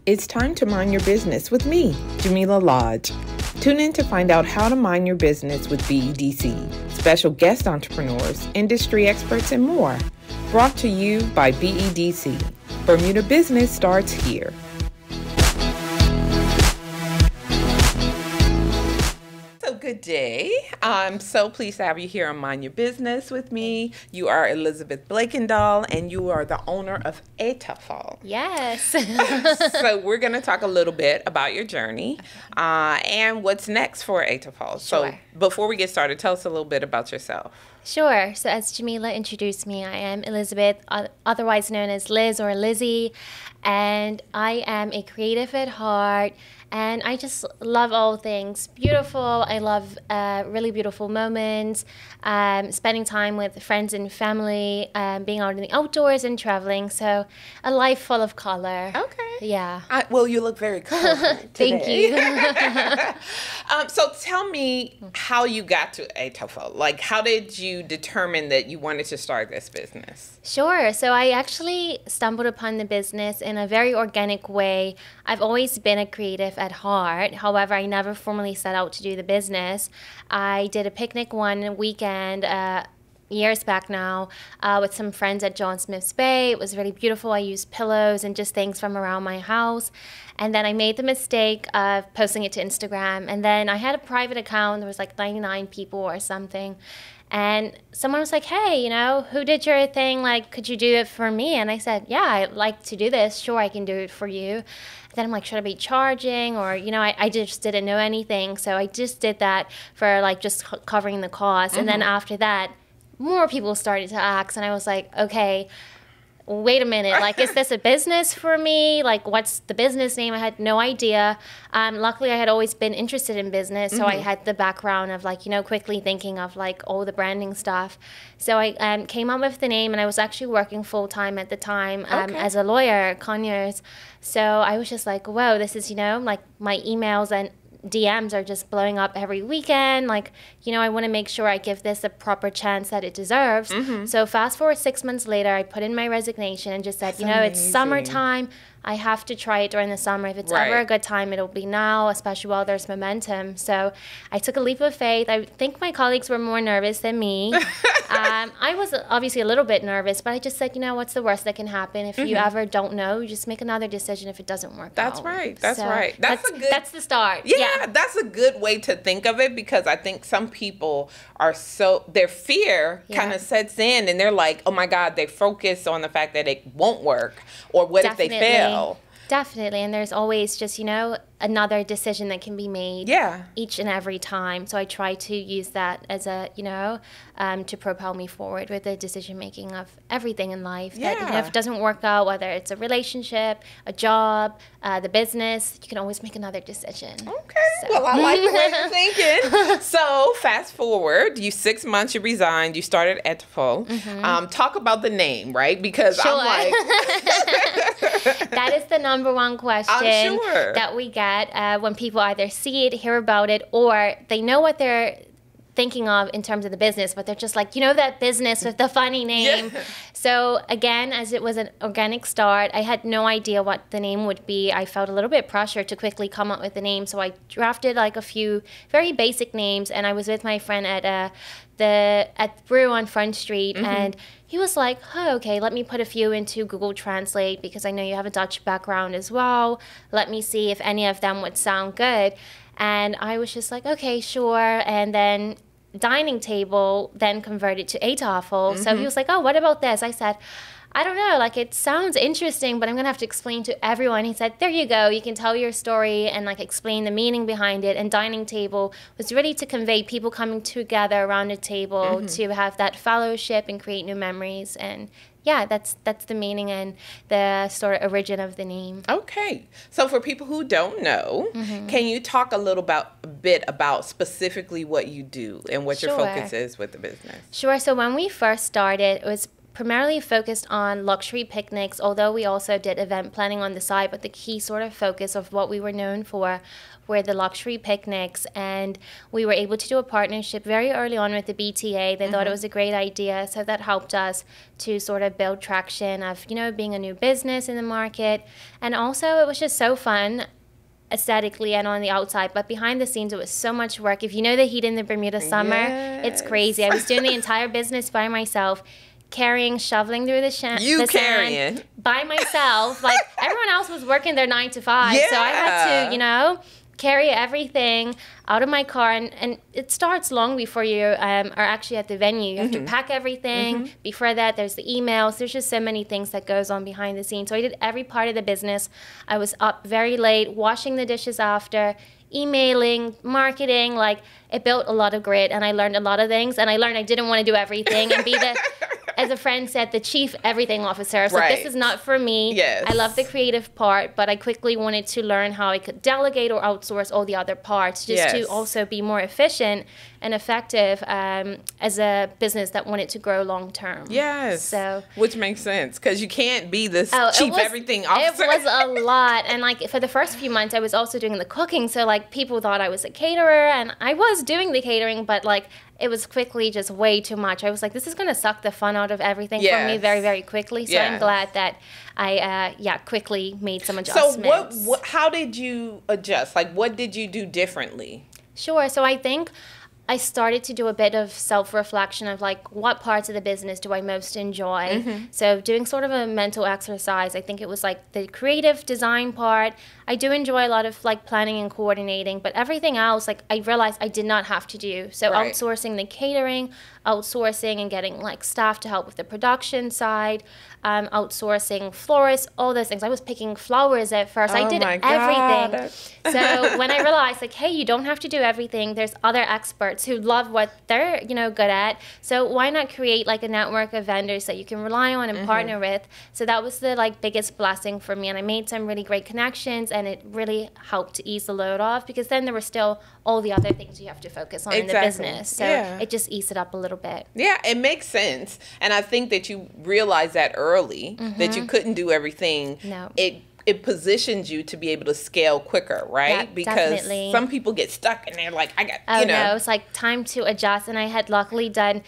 It's time to mind your business with me, Jamillah Lodge. Tune in to find out how to mind your business with BEDC, special guest entrepreneurs, industry experts, and more. Brought to you by BEDC. Bermuda Business starts here. Good day. I'm so pleased to have you here on Mind Your Business with me. You are Liz Blakendal, and you are the owner of EETTAFEL. Yes. So we're going to talk a little bit about your journey and what's next for EETTAFEL. So before we get started, tell us a little bit about yourself. Sure. So as Jamillah introduced me, I am Elizabeth, otherwise known as Liz or Lizzie, and I am a creative at heart. And I just love all things beautiful. I love really beautiful moments, spending time with friends and family, being out in the outdoors and traveling. So a life full of color. Okay. Yeah. Well, you look very colorful today. Thank you. So tell me how you got to EETTAFEL. Like, how did you determine that you wanted to start this business? Sure. So I actually stumbled upon the business in a very organic way. I've always been a creative at heart. However, I never formally set out to do the business. I did a picnic one weekend years back now with some friends at John Smith's Bay. It was really beautiful. I used pillows and just things from around my house. And then I made the mistake of posting it to Instagram. And then I had a private account. There was like 99 people or something. And someone was like, hey, you know, who did your thing? Like, could you do it for me? And I said, yeah, I'd like to do this. Sure, I can do it for you. Then I'm like, should I be charging? Or, you know, I just didn't know anything. So I just did that for like just covering the cost. And then after that, more people started to ask. And I was like, okay, wait a minute, like, is this a business for me? Like, what's the business name? I had no idea. Luckily, I had always been interested in business, so I had the background of, like, you know, quickly thinking of, like, all the branding stuff. So I came up with the name, and I was actually working full-time at the time as a lawyer at Conyers. So I was just like, whoa, this is, you know, like, my emails and DMs are just blowing up every weekend. Like, you know, I want to make sure I give this a proper chance that it deserves. So fast forward 6 months later, I put in my resignation and just said, you know, it's summertime. I have to try it during the summer. If it's ever a good time, it'll be now, especially while there's momentum. So I took a leap of faith. I think my colleagues were more nervous than me. I was obviously a little bit nervous, but I just said, you know, what's the worst that can happen? If you ever don't know, you just make another decision if it doesn't work out. That's right. That's right. That's the start. Yeah, that's a good way to think of it, because I think some people are their fear kind of sets in, and they're like, oh my God, they focus on the fact that it won't work, or what if they fail? Definitely, and there's always just, you know, another decision that can be made each and every time. So I try to use that as a, you know, to propel me forward with the decision-making of everything in life. That, you know, if it doesn't work out, whether it's a relationship, a job, the business, you can always make another decision. Okay, well, I like the way you're thinking. So fast forward, 6 months, you resigned, you started EETTAFEL. Talk about the name, right? Because I'm like... That is the number one question that we get when people either see it, hear about it, or they know what they're thinking of in terms of the business, but they're just like, you know, that business with the funny name. So again, as it was an organic start, I had no idea what the name would be. I felt a little bit pressure to quickly come up with a name, so I drafted like a few very basic names, and I was with my friend at the Brew on Front Street, and he was like, oh, okay, let me put a few into Google Translate, because I know you have a Dutch background as well. Let me see if any of them would sound good. And I was just like, okay, sure. And then dining table then converted to EETTAFEL. So he was like, oh, what about this? I said, I don't know, like, it sounds interesting, but I'm going to have to explain to everyone. He said, there you go. You can tell your story and, like, explain the meaning behind it. And dining table was really to convey people coming together around a table to have that fellowship and create new memories. And, yeah, that's the meaning and the sort of origin of the name. Okay. So for people who don't know, can you talk a bit about specifically what you do and what your focus is with the business? Sure. So when we first started, it was primarily focused on luxury picnics, although we also did event planning on the side, but the key sort of focus of what we were known for were the luxury picnics. And we were able to do a partnership very early on with the BTA. They thought it was a great idea, so that helped us to sort of build traction of, you know, being a new business in the market. And also it was just so fun aesthetically and on the outside, but behind the scenes it was so much work. If you know the heat in the Bermuda summer, it's crazy. I was doing the entire business by myself, shoveling through the sand by myself. Like, everyone else was working their 9 to 5, so I had to, you know, carry everything out of my car, and it starts long before you are actually at the venue. You have to pack everything. Before that, there's the emails. There's just so many things that goes on behind the scenes. So I did every part of the business. I was up very late, washing the dishes after, emailing, marketing. Like, it built a lot of grit, and I learned a lot of things, and I learned I didn't want to do everything and be the, as a friend said, the chief everything officer. So this is not for me. Yes. I love the creative part, but I quickly wanted to learn how I could delegate or outsource all the other parts, just to also be more efficient and effective as a business that wanted to grow long term. Yes. So, which makes sense, because you can't be this chief everything officer. It was a lot. And like, for the first few months, I was also doing the cooking. So like, people thought I was a caterer, and I was doing the catering, but like, it was quickly just way too much. I was like, this is going to suck the fun out of everything for me very, very quickly. So I'm glad that I, quickly made some adjustments. So how did you adjust? Like, what did you do differently? Sure. So I think I started to do a bit of self-reflection of like, what parts of the business do I most enjoy? So doing sort of a mental exercise. I think it was like the creative design part. I do enjoy a lot of like planning and coordinating, but everything else, like, I realized I did not have to do. So outsourcing the catering, outsourcing and getting like staff to help with the production side, outsourcing florists, all those things. I was picking flowers at first. I did everything. So when I realized like, hey, you don't have to do everything. There's other experts who love what they're, you know, good at. So why not create like a network of vendors that you can rely on and partner with? So that was the like biggest blessing for me. And I made some really great connections, and it really helped to ease the load off, because then there were still all the other things you have to focus on in the business. So it just eased it up a little bit. Yeah, it makes sense. And I think that you realized that early, that you couldn't do everything. No. It positions you to be able to scale quicker, right? Yeah, because some people get stuck and they're like, you know. No, it's like time to adjust. And I had luckily done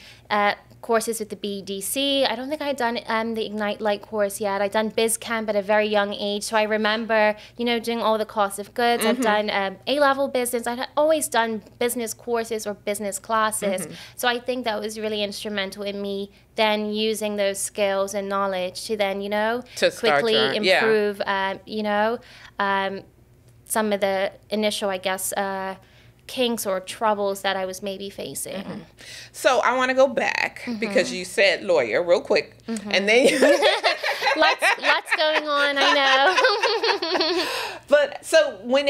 courses with the BDC. I don't think I had done the Ignite Light course yet. I'd done Biz Camp at a very young age. So I remember, you know, doing all the cost of goods. I've done A-level business. I had always done business courses or business classes. So I think that was really instrumental in me then using those skills and knowledge to then, you know, quickly improve, you know, some of the initial, I guess, kinks or troubles that I was maybe facing. So I want to go back because you said lawyer real quick, and then lots going on, I know. But so when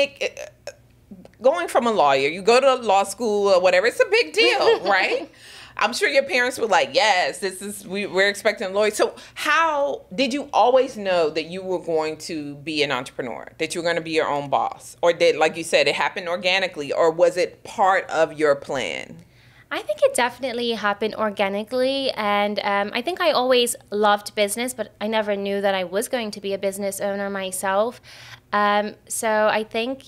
going from a lawyer, you go to law school or whatever, it's a big deal, right? I'm sure your parents were like, yes, we're expecting a lawyer. So how did you always know that you were going to be an entrepreneur, that you were going to be your own boss? Or did, like you said, it happened organically, or was it part of your plan? I think it definitely happened organically, and I think I always loved business, but I never knew that I was going to be a business owner myself. So I think,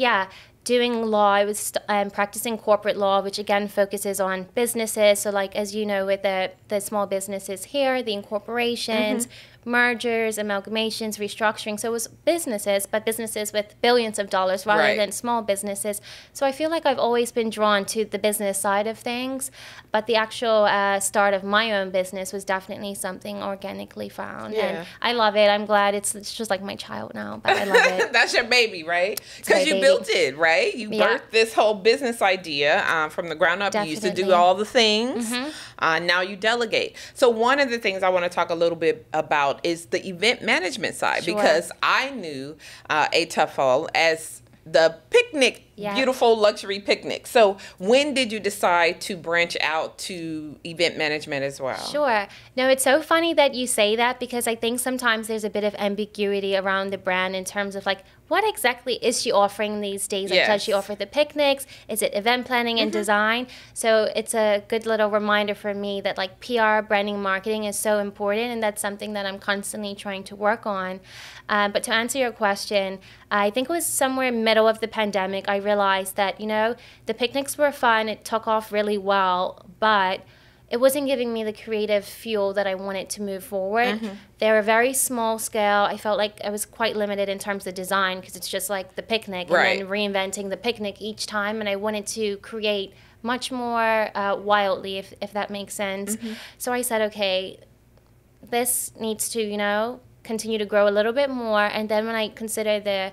doing law, I was practicing corporate law, which again focuses on businesses. So like, as you know, with the small businesses here, the incorporations, mergers, amalgamations, restructuring. So it was businesses, but businesses with billions of dollars rather than small businesses. So I feel like I've always been drawn to the business side of things, but the actual start of my own business was definitely something organically found. And I love it. I'm glad it's just like my child now, but I love it. That's your baby, right? Because you built it, right? You birthed this whole business idea from the ground up. Definitely. You used to do all the things. Now you delegate. So one of the things I want to talk a little bit about is the event management side, because I knew EETTAFEL as the picnic, Yeah. beautiful luxury picnic. So when did you decide to branch out to event management as well? Sure. No, it's so funny that you say that, because I think sometimes there's a bit of ambiguity around the brand in terms of like, what exactly is she offering these days? Like, does she offer the picnics? Is it event planning and design? So it's a good little reminder for me that like PR, branding, marketing is so important, and that's something that I'm constantly trying to work on. But to answer your question, I think it was somewhere middle of the pandemic, I realized that, you know, the picnics were fun. It took off really well, but it wasn't giving me the creative fuel that I wanted to move forward. They were very small scale. I felt like I was quite limited in terms of design, because it's just like the picnic and then reinventing the picnic each time. And I wanted to create much more wildly, if that makes sense. So I said, okay, this needs to, you know, continue to grow a little bit more. And then when I consider the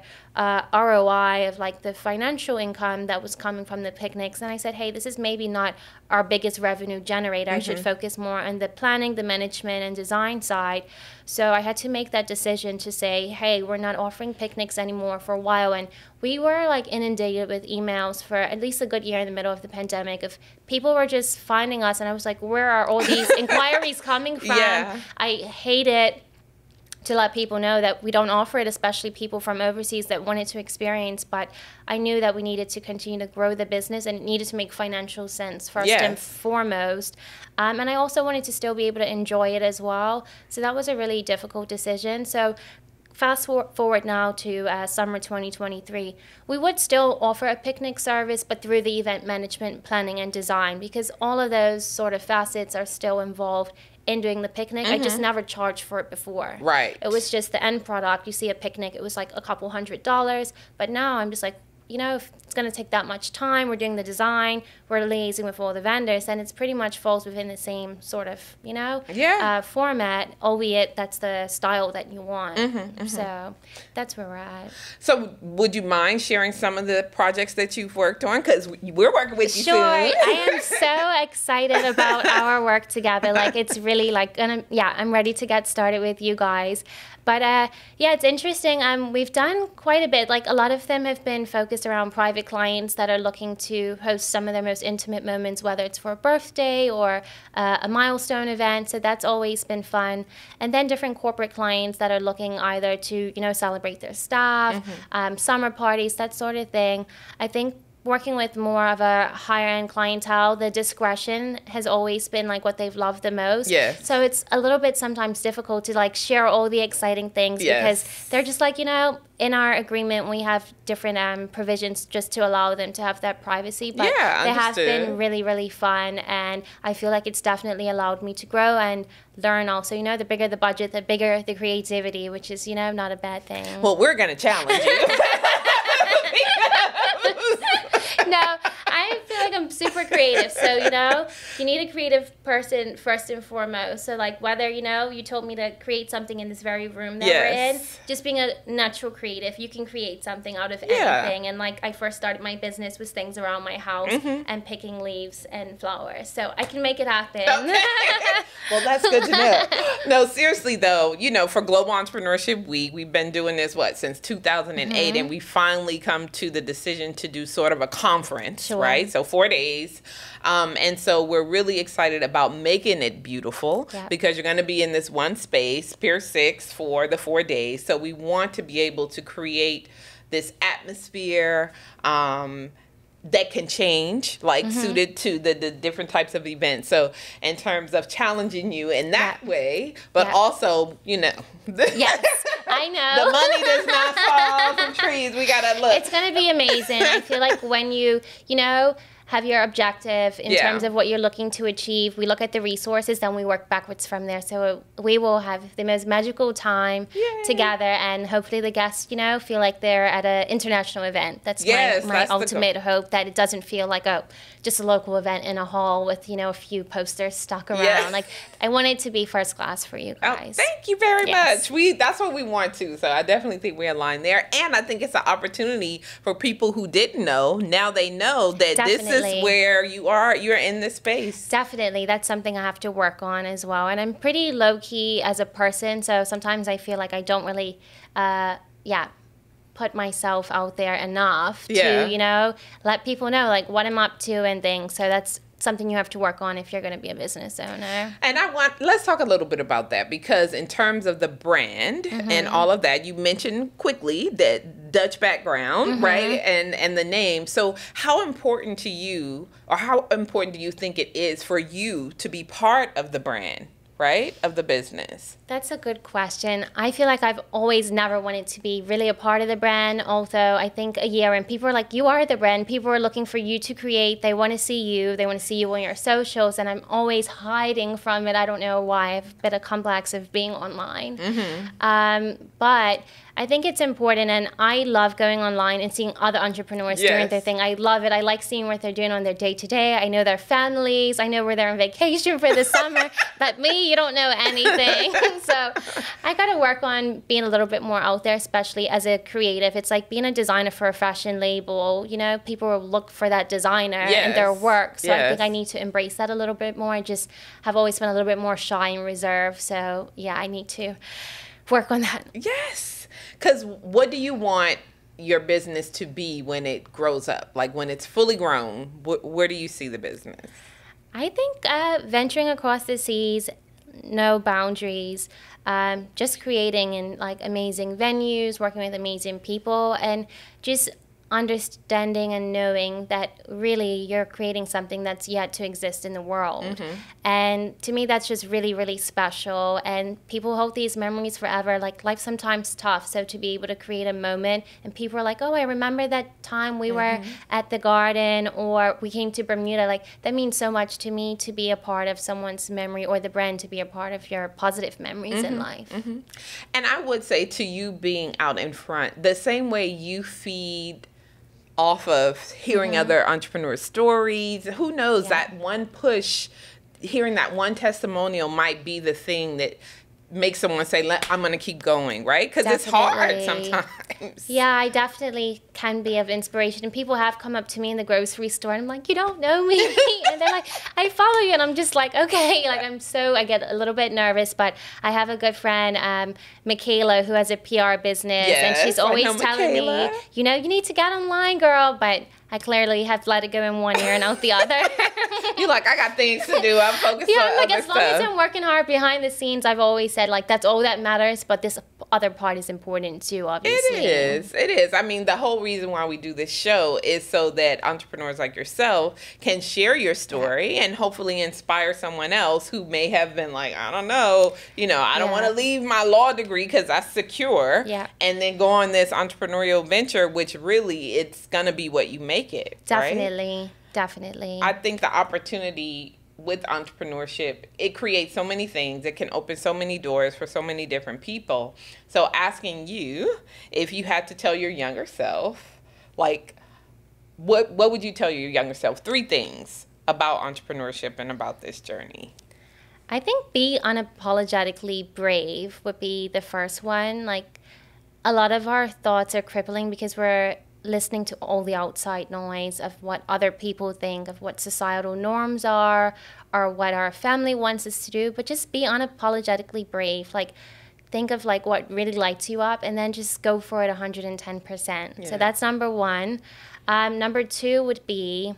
ROI of like the financial income that was coming from the picnics, and I said, hey, this is maybe not our biggest revenue generator. I should focus more on the planning, the management, and design side. So I had to make that decision to say, hey, we're not offering picnics anymore for a while. And we were like inundated with emails for at least a good year in the middle of the pandemic of people were just finding us. And I was like, where are all these inquiries coming from? I hate it to let people know that we don't offer it, especially people from overseas that wanted to experience. But I knew that we needed to continue to grow the business, and it needed to make financial sense first and foremost. And I also wanted to still be able to enjoy it as well. So that was a really difficult decision. So fast forward now to summer 2023, we would still offer a picnic service, but through the event management, planning, and design, because all of those sort of facets are still involved in doing the picnic. I just never charged for it before. It was just the end product. You see a picnic, it was like a couple $100s, but now I'm just like, you know, if it's going to take that much time, we're doing the design, we're liaising with all the vendors, and it's pretty much falls within the same sort of, you know, format, albeit that's the style that you want. So that's where we're at. So would you mind sharing some of the projects that you've worked on? Because we're working with you soon. I am so excited about our work together. Like, it's really like, I'm ready to get started with you guys. But yeah, it's interesting. We've done quite a bit. Like, a lot of them have been focused around private clients that are looking to host some of their most intimate moments, whether it's for a birthday or a milestone event. So that's always been fun. And then different corporate clients that are looking either to, you know, celebrate their staff, summer parties, that sort of thing. I think working with more of a higher end clientele, the discretion has always been like what they've loved the most. So it's a little bit sometimes difficult to like share all the exciting things because they're just like, you know, in our agreement we have different provisions just to allow them to have that privacy. But they have been really, really fun, and I feel like it's definitely allowed me to grow and learn also. You know, the bigger the budget, the bigger the creativity, which is, you know, not a bad thing. Well, we're going to challenge you. No, I feel like I'm super creative. So, you know, you need a creative person first and foremost. So, like, whether, you know, you told me to create something in this very room that we're in, just being a natural creative, you can create something out of anything. And, like, I first started my business with things around my house and picking leaves and flowers. So, I can make it happen. Well, that's good to know. No, seriously, though, you know, for Global Entrepreneurship Week, we've been doing this, since 2008, and we finally come to the decision to do sort of a conference, right? So 4 days. And so we're really excited about making it beautiful because you're going to be in this one space, Pier 6, for the 4 days. So we want to be able to create this atmosphere that can change, like suited to the different types of events. So in terms of challenging you in that way, but also, you know. Yes, I know. The money does not fall from trees. We got to look. It's going to be amazing. I feel like when you know, have your objective in terms of what you're looking to achieve. We look at the resources, then we work backwards from there. So we will have the most magical time together, and hopefully the guests, you know, feel like they're at an international event. That's my ultimate hope, that it doesn't feel like just a local event in a hall with, you know, a few posters stuck around. Like, I want it to be first class for you guys. Oh, thank you very much. That's what we want to. So I definitely think we're aligned there. And I think it's an opportunity for people who didn't know. Now they know that this is where you're in this space. Definitely. That's something I have to work on as well. And I'm pretty low key as a person. So sometimes I feel like I don't really, put myself out there enough to, you know, let people know like what I'm up to and things. So that's something you have to work on if you're going to be a business owner. And let's talk a little bit about that, because in terms of the brand and all of that, you mentioned quickly that Dutch background, right? And the name. So how important to you, or how important do you think it is for you to be part of the brand, right, of the business? That's a good question. I feel like I've always never wanted to be really a part of the brand. Although I think a year and people are like, you are the brand. People are looking for you to create. They want to see you. They want to see you on your socials. And I'm always hiding from it. I don't know why. I have a bit of complex of being online. But I think it's important, and I love going online and seeing other entrepreneurs doing their thing. I love it. I like seeing what they're doing on their day-to-day. I know their families. I know where they're on vacation for the summer. But me, you don't know anything. So I got to work on being a little bit more out there, especially as a creative. It's like being a designer for a fashion label. You know, people will look for that designer and their work. So I think I need to embrace that a little bit more. I just have always been a little bit more shy and reserved. So yeah, I need to work on that. Yes. Because what do you want your business to be when it grows up? Like when it's fully grown, where do you see the business? I think venturing across the seas, no boundaries, just creating in like amazing venues, working with amazing people, and just understanding and knowing that really you're creating something that's yet to exist in the world. And to me, that's just really, really special. And people hold these memories forever. Like, life's sometimes tough. So to be able to create a moment and people are like, oh, I remember that time we were at the garden, or we came to Bermuda. Like, that means so much to me, to be a part of someone's memory, or the brand to be a part of your positive memories in life. And I would say to you being out in front, the same way you feed off of hearing other entrepreneur stories, who knows, that one push, hearing that one testimonial might be the thing that makes someone say, I'm going to keep going, right? Because it's hard sometimes. Yeah, I definitely can be of inspiration. And people have come up to me in the grocery store, and I'm like, you don't know me. And they're like, I follow you. And I'm just like, okay. Like, I get a little bit nervous, but I have a good friend, Michaela, who has a PR business. And she's always telling me, you know, you need to get online, girl. But I clearly have let it go in one ear and out the other. You're like, I got things to do. I'm focused on like, other as long as I'm working hard behind the scenes, I've always said, like, that's all that matters. But this other part is important too, obviously. It is. I mean, the whole reason why we do this show is so that entrepreneurs like yourself can share your story and hopefully inspire someone else who may have been like, I don't know, you know, I don't want to leave my law degree because that's secure. And then go on this entrepreneurial venture, which really it's going to be what you make it. Definitely. I think the opportunity with entrepreneurship, it creates so many things. It can open so many doors for so many different people. So asking you, if you had to tell your younger self, like, what would you tell your younger self? 3 things about entrepreneurship and about this journey. I think be unapologetically brave would be the first one. Like, a lot of our thoughts are crippling because we're listening to all the outside noise of what other people think, of what societal norms are, or what our family wants us to do. But just be unapologetically brave. Like, think of like what really lights you up, and then just go for it 110%. So that's number 1. Number 2 would be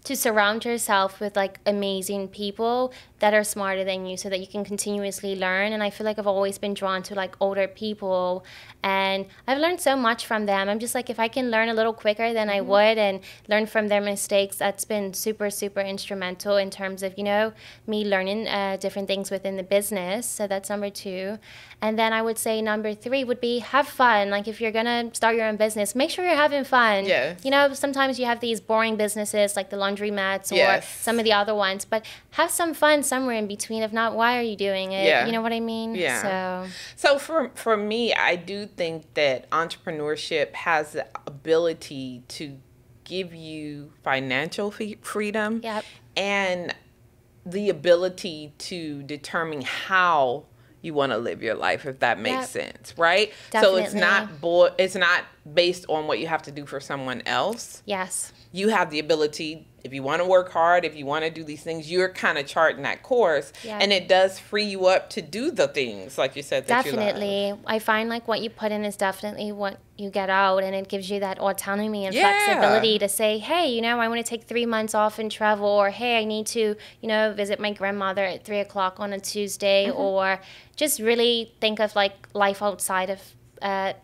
to surround yourself with like amazing people that are smarter than you, so that you can continuously learn. And I feel like I've always been drawn to like older people, and I've learned so much from them. I'm just like, if I can learn a little quicker than I would and learn from their mistakes, that's been super, super instrumental in terms of, you know, me learning different things within the business. So that's number 2. And then I would say number 3 would be have fun. Like, if you're gonna start your own business, make sure you're having fun. You know, sometimes you have these boring businesses like the laundromats or some of the other ones, but have some fun somewhere in between. If not, why are you doing it? You know what I mean? So for me, I do think that entrepreneurship has the ability to give you financial freedom and the ability to determine how you want to live your life, if that makes sense, right? So it's not based on what you have to do for someone else. You have the ability, if you want to work hard, if you want to do these things, you're kind of charting that course. Yeah. And it does free you up to do the things, like you said, that definitely. you love. I find like what you put in is definitely what you get out, and it gives you that autonomy and flexibility to say, hey, you know, I want to take 3 months off and travel, or hey, I need to, you know, visit my grandmother at 3 o'clock on a Tuesday, or just really think of like life outside of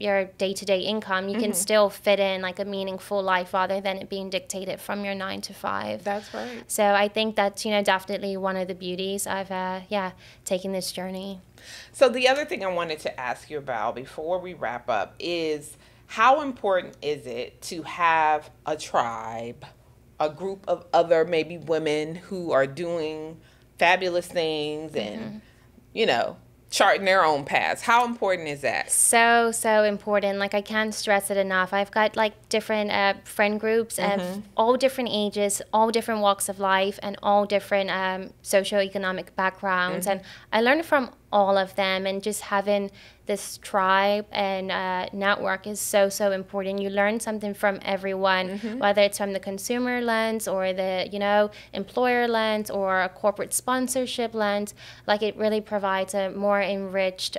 your day-to-day income. You can still fit in like a meaningful life rather than it being dictated from your 9 to 5. That's right. So I think that's, you know, definitely one of the beauties of taking this journey. So the other thing I wanted to ask you about before we wrap up is, how important is it to have a tribe, a group of other maybe women who are doing fabulous things and, you know, charting their own paths? How important is that? So important. Like, I can't stress it enough. I've got like different friend groups of all different ages, all different walks of life, and all different socioeconomic backgrounds. And I learned from all of them, and just having this tribe and network is so important. You learn something from everyone, whether it's from the consumer lens or the, you know, employer lens or a corporate sponsorship lens. Like, it really provides a more enriched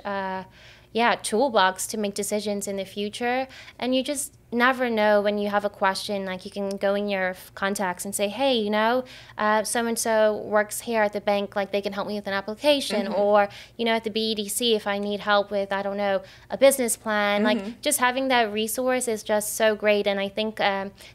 toolbox to make decisions in the future. And you just never know when you have a question. Like, you can go in your contacts and say, hey, you know, so-and-so works here at the bank, like they can help me with an application, or, you know, at the BEDC, if I need help with, I don't know, a business plan. Like, just having that resource is just so great. And I think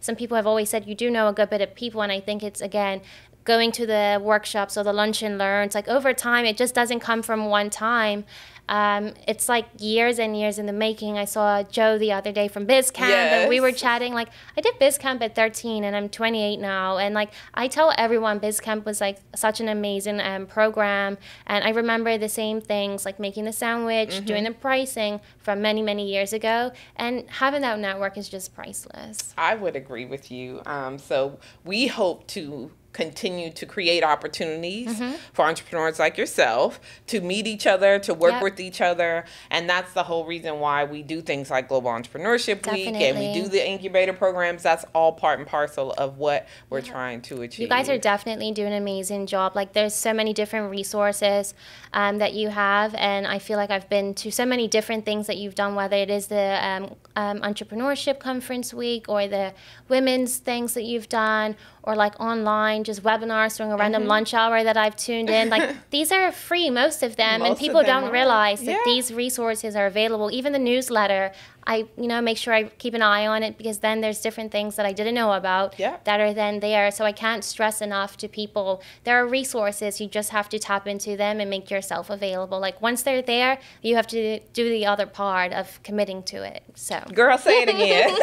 some people have always said you do know a good bit of people, and I think it's, again, going to the workshops or the lunch and learns, like over time, it just doesn't come from one time. It's like years and years in the making. I saw Joe the other day from BizCamp, and we were chatting. Like, I did BizCamp at 13, and I'm 28 now. And like, I tell everyone, BizCamp was like such an amazing program. And I remember the same things, like making the sandwich, doing the pricing from many years ago. And having that network is just priceless. I would agree with you. So we hope to continue to create opportunities for entrepreneurs like yourself to meet each other, to work with each other. And that's the whole reason why we do things like Global Entrepreneurship Week, and we do the incubator programs. That's all part and parcel of what we're trying to achieve. You guys are definitely doing an amazing job. Like, there's so many different resources that you have, and I feel like I've been to so many different things that you've done, whether it is the Entrepreneurship Conference Week or the women's things that you've done, or like online, just webinars during a random lunch hour that I've tuned in. Like, these are free, most of them, and people don't realize that these resources are available. Even the newsletter, I, you know, make sure I keep an eye on it, because then there's different things that I didn't know about that are then there. So I can't stress enough to people, there are resources, you just have to tap into them and make yourself available. Like, once they're there, you have to do the other part of committing to it. So, girl, say it again.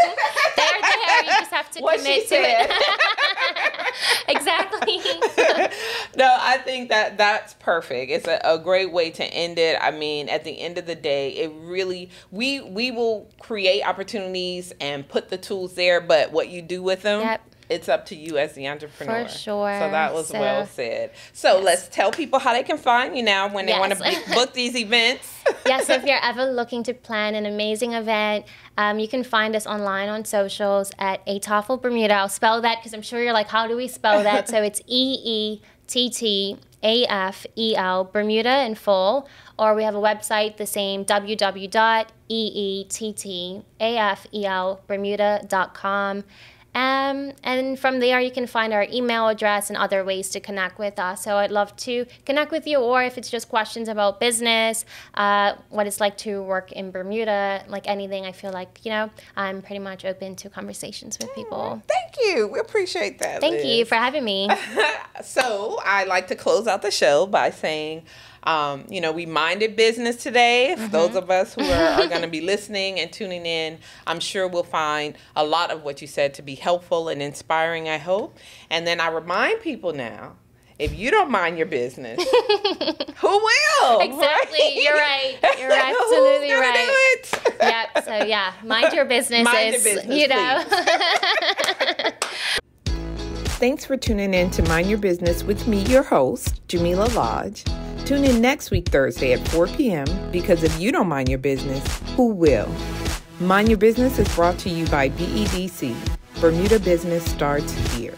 They're there, you just have to commit to it. Exactly. No, I think that that's perfect. It's a great way to end it. I mean, at the end of the day, it really, we will create opportunities and put the tools there, but what you do with them, it's up to you as the entrepreneur. For sure. So that was well said. So let's tell people how they can find you now when they want to book these events. Yes, so if you're ever looking to plan an amazing event, you can find us online on socials at EETTAFEL Bermuda. I'll spell that because I'm sure you're like, how do we spell that? So it's EETTAFEL, Bermuda in full. Or we have a website, the same, www.EETTAFELbermuda.com. And from there, you can find our email address and other ways to connect with us. So I'd love to connect with you, or if it's just questions about business, what it's like to work in Bermuda, like anything, I feel like, you know, I'm pretty much open to conversations with people. Thank you. We appreciate that, Thank you for having me. So I like to close out the show by saying, you know, we minded business today. Those of us who are going to be listening and tuning in, I'm sure we'll find a lot of what you said to be helpful and inspiring, I hope. And then I remind people now, if you don't mind your business, who will? Exactly. Right? You're right. You're absolutely right. Do it? Yep. So yeah, mind your business. Mind your business, you know. Thanks for tuning in to Mind Your Business with me, your host, Jamillah Lodge. Tune in next week, Thursday at 4 p.m. because if you don't mind your business, who will? Mind Your Business is brought to you by BEDC. Bermuda Business starts here.